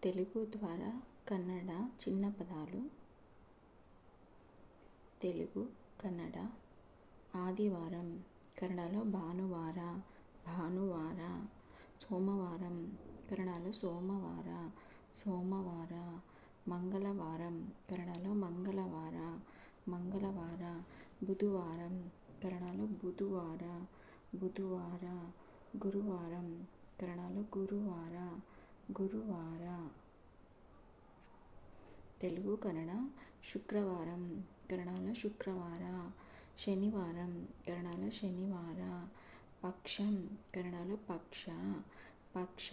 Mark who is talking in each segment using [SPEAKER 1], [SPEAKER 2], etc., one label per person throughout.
[SPEAKER 1] తెలుగు ద్వారా కన్నడ చిన్న పదాలు. తెలుగు కన్నడ ఆదివారం కన్నడలో భానువార, భానువార. సోమవారం కన్నడలో సోమవార, సోమవార. మంగళవారం కన్నడలో మంగళవార, మంగళవార. బుధవారం కన్నడలో బుధవార, బుధవార. గురువారం కన్నడలో గురువార, గురువార. తెలుగు కన్నడ శుక్రవారం కన్నడలో శుక్రవార, శనివారం కన్నడలో శనివార. పక్షం కన్నడలో పక్ష, పక్ష.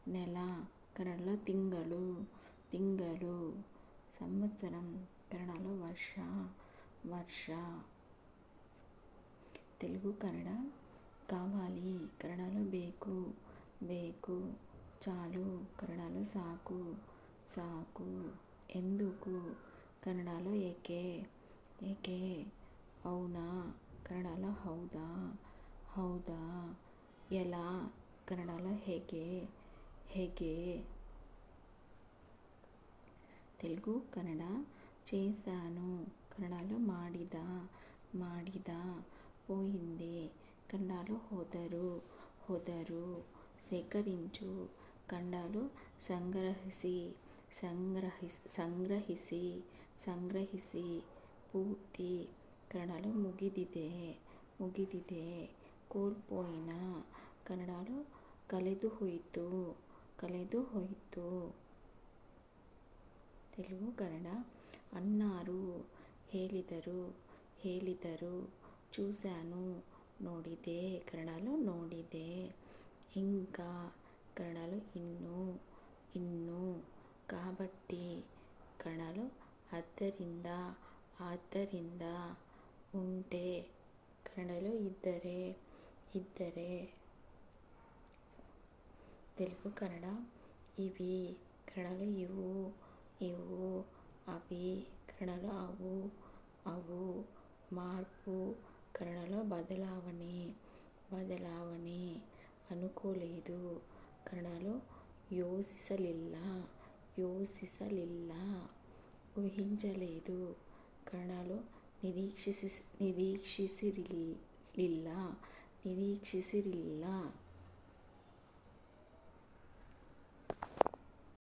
[SPEAKER 1] నెల కన్నడలో తింగళు, తింగళు. సంవత్సరం కన్నడలో వర్ష, వర్ష. తెలుగు కన్నడ కావాలి కన్నడలో ಬೇಕು, ಬೇಕು. చాలు కన్నడలో సాಕು, ಸಾಕು. ఎందుకు కన్నడలో ಏಕೆ, ಏಕೆ. అవునా కన్నడలో ಹೌದಾ, ಹೌದಾ. ఎలా కన్నడలో ಹೇಗೆ, ಹೇಗೆ. తెలుగు కన్నడ చేశాను కన్నడలో ಮಾಡಿದ, ಮಾಡಿದ. పోయింది కన్నడలో ಹೋದರು, ಹೋದರು. సేకరించు కన్నడలో సంగ్రಹಿಸಿ, ಸಂಗ್ರಹಿಸಿ, ಸಂಗ್ರಹಿಸಿ. ಪೂರ್ತಿ ಕನ್ನಡలో ಮುಗಿದಿದೆ, ಮುಗಿದಿದೆ. ಕೋಲ್ಪೋಯಿನ ಕನ್ನಡలో ಕಳೆದು ಹೋಯಿತು, ಕಳೆದು ಹೋಯಿತು. తెలుగు కన్నಡ అన్నారు, ಹೇಳಿದರು, ಹೇಳಿದರು. చూశాను ನೋಡಿದೆ కన్నడలో ನೋಡಿದೆ. ఇంకా కన్నడలో ಇನ್ನು, ಇನ್ನು. కాబట్టి కన్నడలో ಆದ್ದರಿಂದ, ಆದ್ದರಿಂದ. ఉంటే కన్నడలో ಇದ್ದರೆ, ಇದ್ದರೆ. తెలుగు కన్నడ ఇవి కన్నడలో ಇವು, ಇವು. అవి కన్నడలో ಅವು, ಅವು. మార్పు కన్నడలో ಬದಲಾವಣೆ, ಬದಲಾವಣೆ. అనుకోలేదు కన్నడలో ಯೋಚಿಸಲಿಲ್ಲ, ಯೋಚಿಸಲಿಲ್ಲ. ಊಹಿంచలేదు కన్నడలో ನಿರೀಕ್ಷಿಸಿರಲಿಲ್ಲ, ನಿರೀಕ್ಷಿಸಿರಲಿಲ್ಲ.